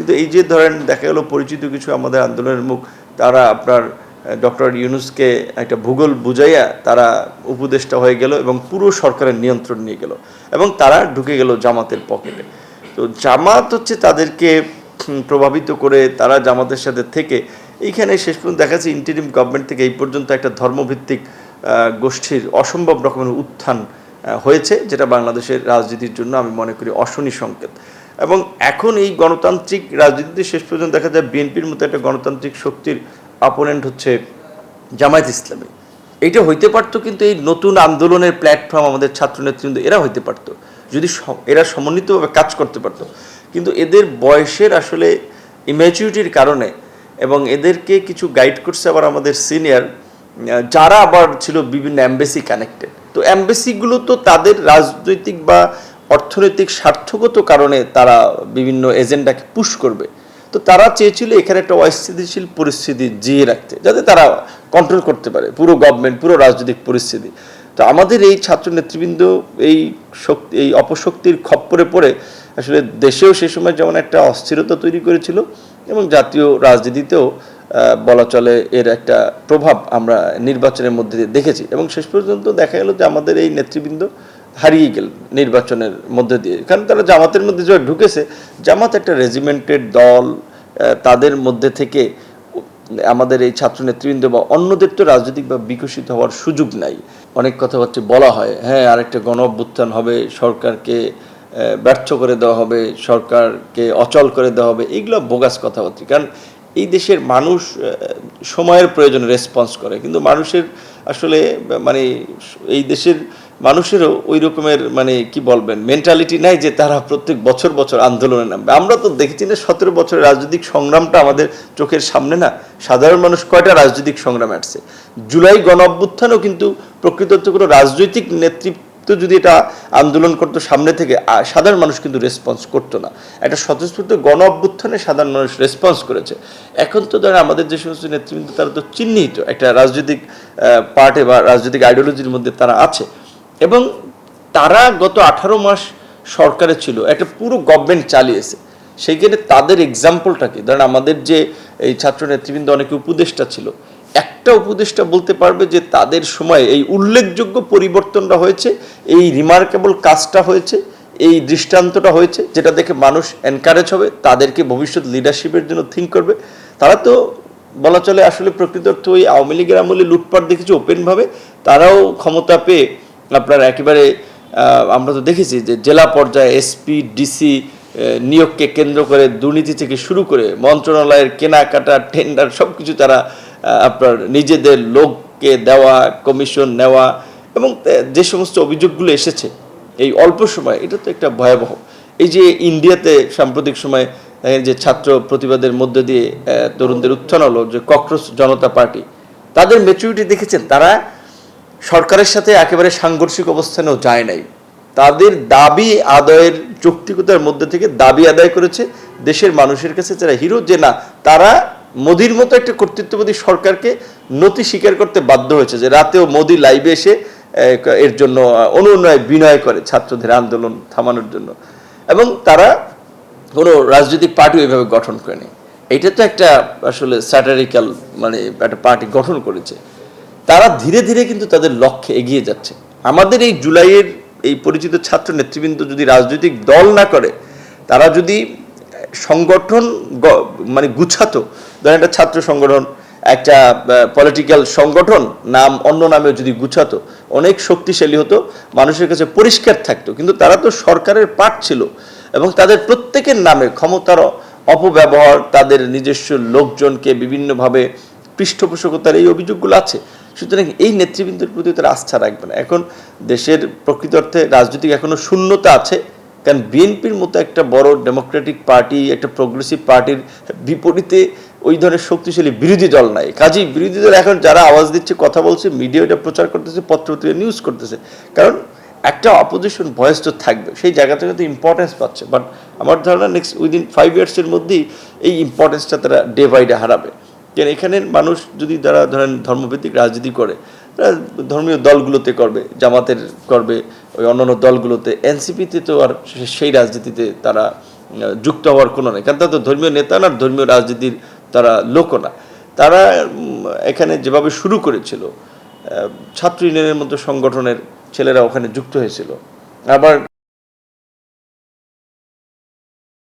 কিন্তু এই যে ধরেন দেখা গেল পরিচিত কিছু আমাদের আন্দোলনের মুখ, তারা আপনার ডক্টর ইউনূসকে একটা ভূগোল বুঝাইয়া তারা উপদেষ্টা হয়ে গেল এবং পুরো সরকারের নিয়ন্ত্রণ নিয়ে গেল এবং তারা ঢুকে গেল জামাতের পকেটে। তো জামাত হচ্ছে তাদেরকে প্রভাবিত করে, তারা জামাতের সাথে থেকে এইখানে শেষ পর্যন্ত দেখা যাচ্ছে ইন্টারিম গভর্নমেন্ট থেকে এই পর্যন্ত একটা ধর্মভিত্তিক গোষ্ঠীর অসম্ভব রকমের উত্থান হয়েছে, যেটা বাংলাদেশের রাজনীতির জন্য আমি মনে করি অশনি সংকেত। এবং এখন এই গণতান্ত্রিক রাজনীতিতে শেষ পর্যন্ত দেখা যায় বিএনপির মতো একটা গণতান্ত্রিক শক্তির অপোনেন্ট হচ্ছে জামায়াত ইসলামী। এইটা হইতে পারতো, কিন্তু এই নতুন আন্দোলনের প্ল্যাটফর্ম আমাদের ছাত্র নেতৃবৃন্দ এরা হইতে পারতো যদি এরা সমন্বিতভাবে কাজ করতে পারতো। কিন্তু এদের বয়সের আসলে ইম্যাচুরিটির কারণে, এবং এদেরকে কিছু গাইড করছে আবার আমাদের সিনিয়র, যারা আবার ছিল বিভিন্ন অ্যাম্বাসি কানেক্টেড। তো অ্যাম্বাসিগুলো তো তাদের রাজনৈতিক বা অর্থনৈতিক স্বার্থগত কারণে তারা বিভিন্ন এজেন্ডাকে পুশ করবে। তো তারা চেয়েছিল এখানে একটা অস্থিতিশীল পরিস্থিতি জিয়ে রাখতে, যাতে তারা কন্ট্রোল করতে পারে পুরো গভর্নমেন্ট, পুরো রাজনৈতিক পরিস্থিতি। তো আমাদের এই ছাত্র নেতৃবৃন্দ এই অপশক্তির খপ্পরে পড়ে আসলে দেশেও সে সময় যেমন একটা অস্থিরতা তৈরি করেছিল, এবং জাতীয় রাজনীতিতেও বলা চলে এর একটা প্রভাব আমরা নির্বাচনের মধ্যে দিয়ে দেখেছি। এবং শেষ পর্যন্ত দেখা গেল যে আমাদের এই নেতৃবৃন্দ হারিয়ে গেল নির্বাচনের মধ্যে দিয়ে, কারণ তারা জামাতের মধ্যে যে ঢুকেছে, জামাত একটা রেজিমেন্টেড দল, তাদের মধ্যে থেকে আমাদের এই ছাত্র নেতৃবৃন্দ বা অন্যদের তো রাজনৈতিক বা বিকশিত হওয়ার সুযোগ নাই। অনেক কথাবার্তা বলা হয়, হ্যাঁ আরেকটা গণ অভ্যুত্থান হবে, সরকারকে ব্যর্থ করে দেওয়া হবে, সরকারকে অচল করে দেওয়া হবে, এগুলো বোগাস কথাবার্তা। কারণ এই দেশের মানুষ সময়ের প্রয়োজনে রেসপন্স করে, কিন্তু মানুষের আসলে মানে এই দেশের মানুষেরও ওই রকমের মানে কি বলবেন মেন্টালিটি নাই যে তারা প্রত্যেক বছর বছর আন্দোলনে নামবে। আমরা তো দেখেছি না 17 বছরের রাজনৈতিক সংগ্রামটা আমাদের চোখের সামনে না, সাধারণ মানুষ কয়টা রাজনৈতিক সংগ্রাম আসছে। জুলাই গণ অভ্যুত্থানও কিন্তু প্রকৃত কোনো রাজনৈতিক নেতৃত্ব যদি এটা আন্দোলন করতো সামনে থেকে, সাধারণ মানুষ কিন্তু রেসপন্স করতো না। একটা স্বতঃস্ফূর্ত গণ অভ্যুত্থানে সাধারণ মানুষ রেসপন্স করেছে। এখন তো ধরেন আমাদের যে সমস্ত নেতৃবৃন্দ তারা তো চিহ্নিত একটা রাজনৈতিক পার্টি বা রাজনৈতিক আইডিওলজির মধ্যে তারা আছে, এবং তারা গত 18 মাস সরকারে ছিল, একটা পুরো গভর্নমেন্ট চালিয়েছে। সেইখানে তাদের এক্সাম্পলটা কি? ধরেন আমাদের যে এই ছাত্র নেতৃবৃন্দ অনেকে উপদেষ্টা ছিল, একটা উপদেষ্টা বলতে পারবে যে তাদের সময় এই উল্লেখযোগ্য পরিবর্তনটা হয়েছে, এই রিমার্কেবল কাজটা হয়েছে, এই দৃষ্টান্তটা হয়েছে, যেটা দেখে মানুষ এনকারেজ হবে, তাদেরকে ভবিষ্যৎ লিডারশিপের জন্য থিঙ্ক করবে। তারা তো বলা চলে আসলে প্রকৃত অর্থে ওই আওয়ামী লীগের আমলে লুটপাট দেখেছি ওপেনভাবে, তারাও ক্ষমতা পেয়ে আপনার একেবারে আমরা তো দেখেছি যে জেলা পর্যায়ে এসপি ডিসি নিয়োগকে কেন্দ্র করে দুর্নীতি থেকে শুরু করে মন্ত্রণালয়ের কেনাকাটা টেন্ডার সব কিছু তারা আপনার নিজেদের লোককে দেওয়া, কমিশন নেওয়া, এবং যে সমস্ত অভিযোগগুলো এসেছে এই অল্প সময়, এটা তো একটা ভয়াবহ। এই যে ইন্ডিয়াতে সাম্প্রতিক সময় যে ছাত্র প্রতিবাদের মধ্যে দিয়ে তরুণদের উত্থান হলো, যে ককরোচ জনতা পার্টি, তাদের ম্যাচুরিটি দেখেছেন, তারা সরকারের সাথে একেবারে সাংঘর্ষিক অবস্থানেও যায় নাই। তাদের দাবি আদায়ের যৌক্তিকতার মধ্যে থেকে দাবি আদায় করেছে দেশের মানুষের কাছে যারা হিরো, যে না তারা মোদির মতো একটা কর্তৃত্ববাদী সরকারকে নতি স্বীকার করতে বাধ্য হয়েছে, যে রাতেও মোদি লাইভে এসে এর জন্য অনুনয় বিনয় করে ছাত্রদের আন্দোলন থামানোর জন্য, এবং তারা কোনো রাজনৈতিক পার্টি ওইভাবে গঠন করেনি। এটা তো একটা আসলে স্যাটারিক্যাল মানে একটা পার্টি গঠন করেছে। তারা ধীরে ধীরে কিন্তু তাদের লক্ষ্যে এগিয়ে যাচ্ছে। আমাদের এই জুলাইয়ের এই পরিচিত ছাত্র নেতৃবৃন্দ যদি রাজনৈতিক দল না করে, তারা যদি সংগঠন মানে গুছাতো, ধরেন একটা ছাত্র সংগঠন, একটা পলিটিক্যাল সংগঠন নাম অন্য নামেও যদি গুছাতো, অনেক শক্তিশালী হতো, মানুষের কাছে পরিষ্কার থাকতো। কিন্তু তারা তো সরকারের পার্ট ছিল, এবং তাদের প্রত্যেকের নামে ক্ষমতার অপব্যবহার, তাদের নিজস্ব লোকজনকে বিভিন্নভাবে পৃষ্ঠপোষকতার এই অভিযোগগুলো আছে। সুতরাং এই নেতৃবৃন্দের প্রতি তারা আস্থা রাখবে না। এখন দেশের প্রকৃত অর্থে রাজনৈতিক এখনো শূন্যতা আছে, কারণ বিএনপির মতো একটা বড় ডেমোক্রেটিক পার্টি, একটা প্রোগ্রেসিভ পার্টির বিপরীতে ওই ধরনের শক্তিশালী বিরোধী দল নাই। কাজেই বিরোধী দল এখন যারা আওয়াজ দিচ্ছে, কথা বলছে, মিডিয়া এটা প্রচার করতেছে, পত্রপত্রিকা নিউজ করতেছে, কারণ একটা অপোজিশন ভয়েস তো থাকবে, সেই জায়গা থেকে তো ইম্পর্টেন্স পাচ্ছে। বাট আমার ধারণা নেক্সট উইদিন 5 ইয়ার্সের মধ্যেই এই ইম্পর্টেন্সটা তারা ডে বাই ডে হারাবে। কেন এখানের মানুষ যদি তারা ধরেন ধর্মভিত্তিক রাজনীতি করে, তারা ধর্মীয় দলগুলোতে করবে, জামাতের করবে, ওই অন্যান্য দলগুলোতে, এনসিপিতে তো আর সেই রাজনীতিতে তারা যুক্ত হওয়ার কোনো নেই, কারণ তারা তো ধর্মীয় নেতা না, ধর্মীয় রাজনীতির তারা লোকও না। তারা এখানে যেভাবে শুরু করেছিল, ছাত্র ইউনিয়নের মতো সংগঠনের ছেলেরা ওখানে যুক্ত হয়েছিল। আবার